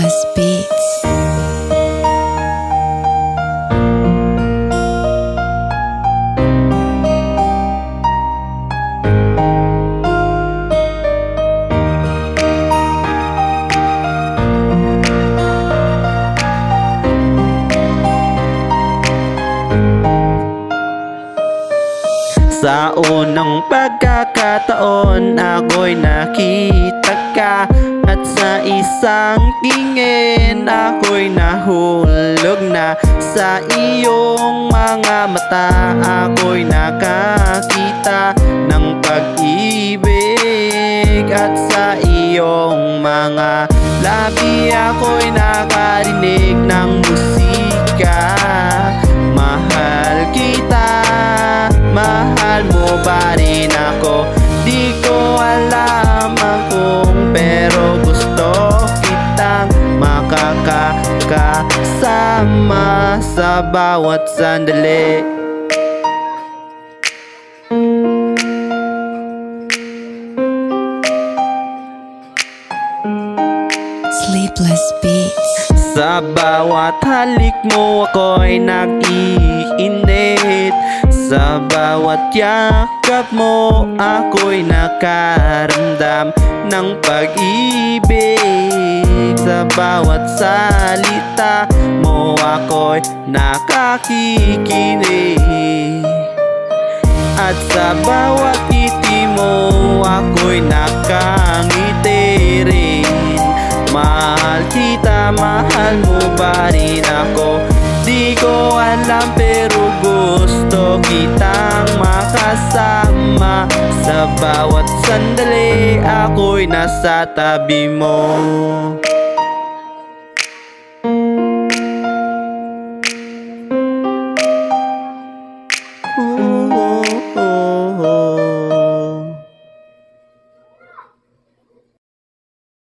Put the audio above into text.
Sleepless Beats. Sa unang pagkakataon ako'y nakita ka, at sa isang tingin ako'y nahulog na. Sa iyong mga mata ako'y nakakita ng pag-ibig, at sa iyong mga labi ako'y nakarinig ng musika. Mahal kita, mahal mo ba rin ako? Di ko alam ang kung, pero gusto kitang makakasama sa bawat sandali. Sleepless Beats. Sa bawat halik mo ako'y nag-iinit, sa bawat yakap mo ako'y nakaramdam ng pag-ibig. Sa bawat salita mo ako'y nakakikinig, at sa bawat ngiti mo ako'y nakangiti rin. Mahal kita, mahal mo ba rin ako? Di ko alam pero gusto kitang makasama. Sa bawat sandali ako'y nasa tabi mo.